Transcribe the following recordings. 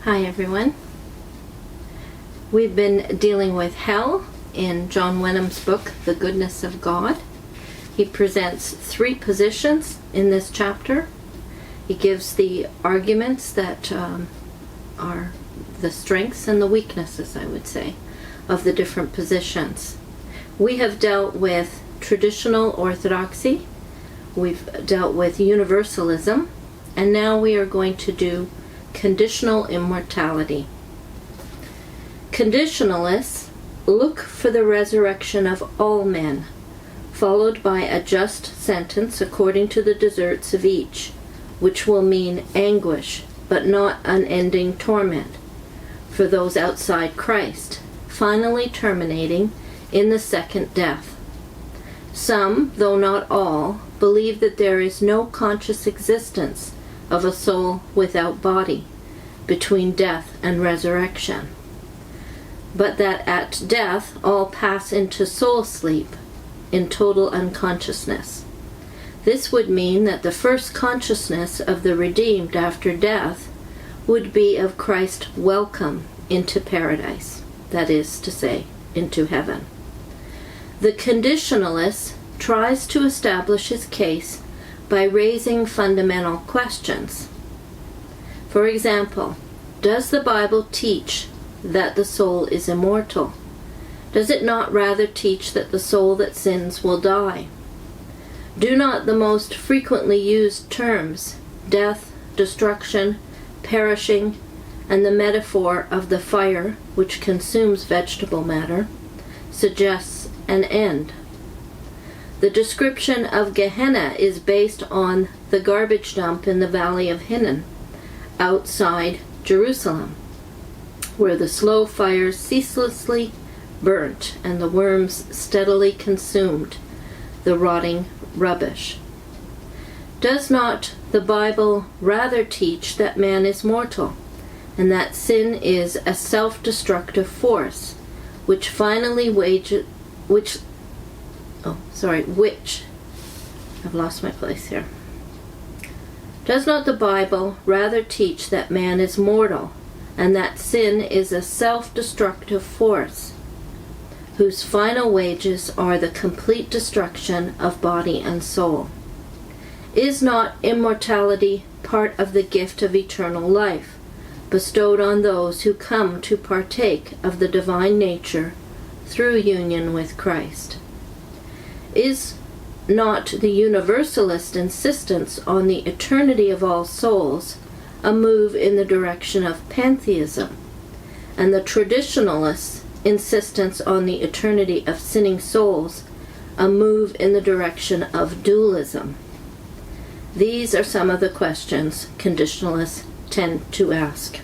Hi everyone. We've been dealing with hell in John Wenham's book, The Goodness of God. He presents three positions in this chapter. He gives the arguments that are the strengths and the weaknesses, I would say, of the different positions. We have dealt with traditional orthodoxy, we've dealt with universalism, and now we are going to do conditional immortality. Conditionalists look for the resurrection of all men, followed by a just sentence according to the deserts of each, which will mean anguish, but not unending torment, for those outside Christ, finally terminating in the second death. Some, though not all, believe that there is no conscious existence of a soul without body between death and resurrection, but that at death all pass into soul sleep in total unconsciousness. This would mean that the first consciousness of the redeemed after death would be of Christ's welcome into paradise, that is to say, into heaven. The conditionalist tries to establish his case by raising fundamental questions. For example, does the Bible teach that the soul is immortal? Does it not rather teach that the soul that sins will die? Do not the most frequently used terms, death, destruction, perishing, and the metaphor of the fire which consumes vegetable matter, suggests an end? The description of Gehenna is based on the garbage dump in the valley of Hinnom, outside Jerusalem, where the slow fires ceaselessly burnt and the worms steadily consumed the rotting rubbish. Does not the Bible rather teach that man is mortal, and that sin is a self-destructive force, which I've lost my place here. Does not the Bible rather teach that man is mortal, and that sin is a self-destructive force, whose final wages are the complete destruction of body and soul? Is not immortality part of the gift of eternal life, bestowed on those who come to partake of the divine nature through union with Christ? Is not the universalist insistence on the eternity of all souls a move in the direction of pantheism, and the traditionalist insistence on the eternity of sinning souls a move in the direction of dualism? These are some of the questions conditionalists tend to ask.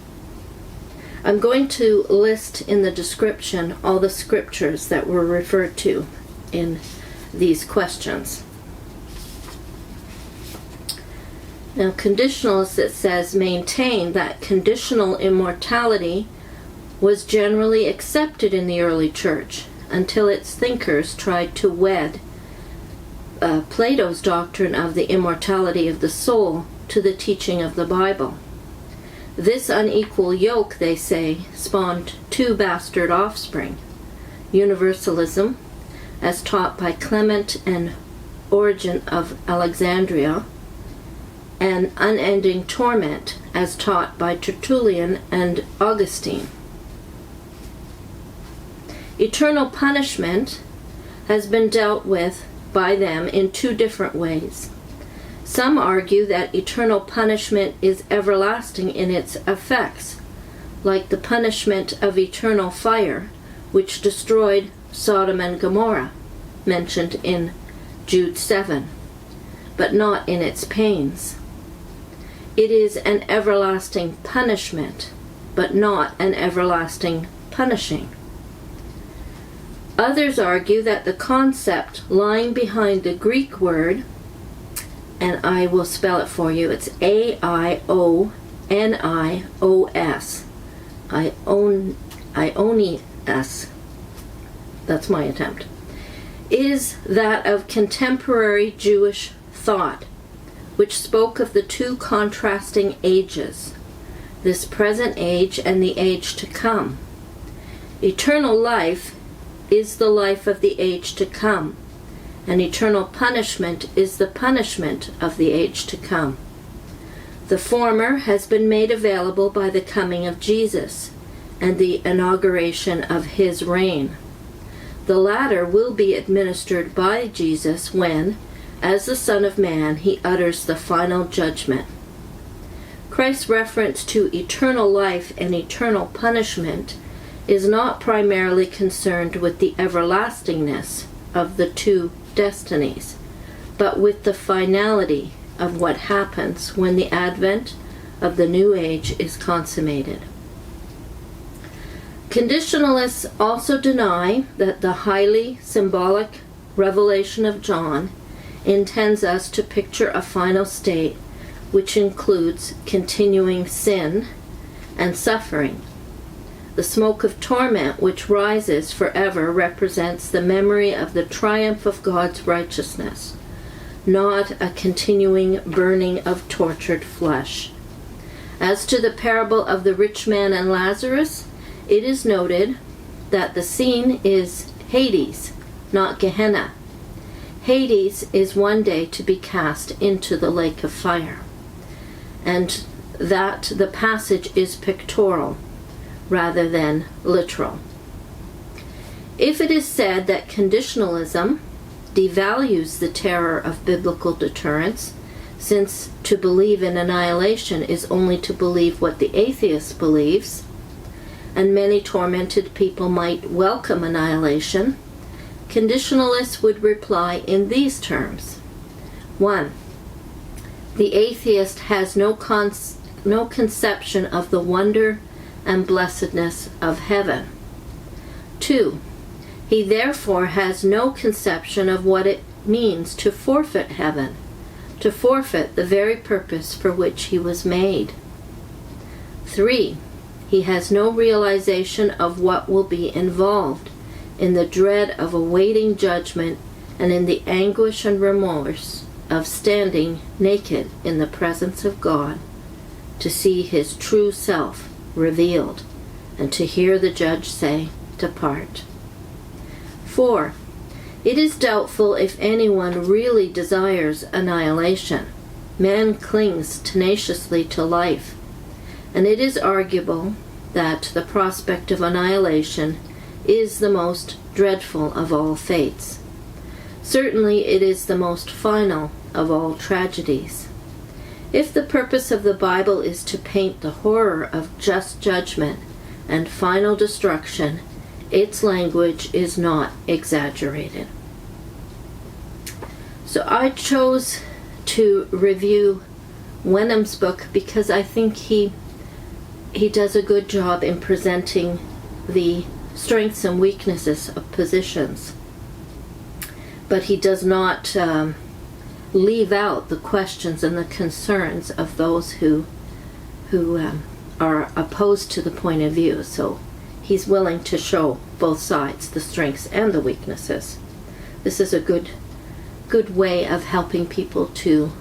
I'm going to list in the description all the scriptures that were referred to in these questions. Now, conditionalists, it says, maintain that conditional immortality was generally accepted in the early church until its thinkers tried to wed Plato's doctrine of the immortality of the soul to the teaching of the Bible. This unequal yoke, they say, spawned two bastard offspring: universalism, as taught by Clement and Origen of Alexandria, and unending torment, as taught by Tertullian and Augustine. Eternal punishment has been dealt with by them in two different ways. Some argue that eternal punishment is everlasting in its effects, like the punishment of eternal fire, which destroyed Sodom and Gomorrah, mentioned in Jude 7, but not in its pains. It is an everlasting punishment, but not an everlasting punishing. Others argue that the concept lying behind the Greek word, and I will spell it for you, it's Aionios, Ionios, that's my attempt, is that of contemporary Jewish thought, which spoke of the two contrasting ages, this present age and the age to come. Eternal life is the life of the age to come, and eternal punishment is the punishment of the age to come. The former has been made available by the coming of Jesus and the inauguration of his reign. The latter will be administered by Jesus when, as the Son of Man, he utters the final judgment. Christ's reference to eternal life and eternal punishment is not primarily concerned with the everlastingness of the two destinies, but with the finality of what happens when the advent of the new age is consummated. Conditionalists also deny that the highly symbolic revelation of John intends us to picture a final state which includes continuing sin and suffering. The smoke of torment which rises forever represents the memory of the triumph of God's righteousness, not a continuing burning of tortured flesh. As to the parable of the rich man and Lazarus, it is noted that the scene is Hades, not Gehenna. Hades is one day to be cast into the lake of fire, and that the passage is pictorial rather than literal. If it is said that conditionalism devalues the terror of biblical deterrence, since to believe in annihilation is only to believe what the atheist believes, and many tormented people might welcome annihilation, conditionalists would reply in these terms. 1. The atheist has no conception of the wonder and blessedness of heaven. 2. He therefore has no conception of what it means to forfeit heaven, to forfeit the very purpose for which he was made. 3. He has no realization of what will be involved in the dread of awaiting judgment and in the anguish and remorse of standing naked in the presence of God to see his true self revealed and to hear the judge say, "Depart." 4. It is doubtful if anyone really desires annihilation. Man clings tenaciously to life, and it is arguable that the prospect of annihilation is the most dreadful of all fates. Certainly it is the most final of all tragedies. If the purpose of the Bible is to paint the horror of just judgment and final destruction, its language is not exaggerated. So I chose to review Wenham's book because I think he does a good job in presenting the strengths and weaknesses of positions. But he does not leave out the questions and the concerns of those who are opposed to the point of view. So he's willing to show both sides, the strengths and the weaknesses. This is a good way of helping people to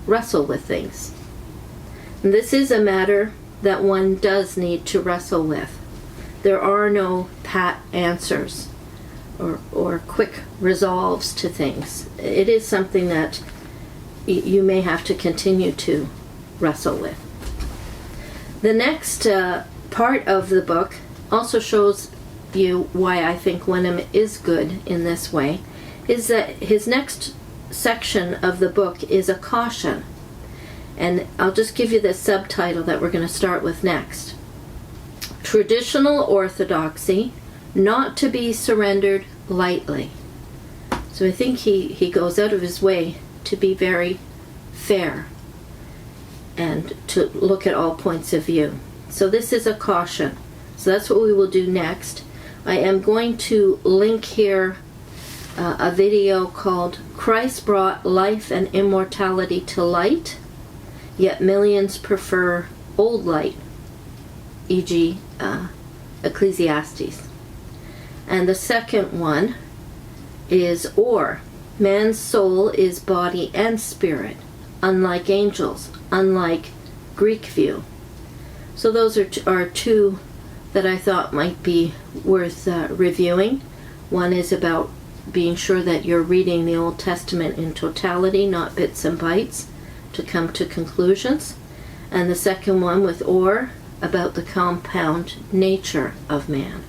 wrestle with things. And this is a matter that one does need to wrestle with. There are no pat answers or quick resolves to things. It is something that you may have to continue to wrestle with. The next part of the book also shows you why I think Wenham is good in this way, is that his next section of the book is a caution. And I'll just give you the subtitle that we're going to start with next. Traditional orthodoxy, not to be surrendered lightly. So I think he goes out of his way to be very fair and to look at all points of view. So this is a caution. So that's what we will do next. I am going to link here a video called Christ Brought Life and Immortality to Light, Yet Millions Prefer Old Light, e.g. Ecclesiastes. And the second one is man's soul is body and spirit, unlike angels, unlike Greek view. So those are two that I thought might be worth reviewing. One is about being sure that you're reading the Old Testament in totality, not bits and bytes, to come to conclusions. And the second one with Orr, about the compound nature of man.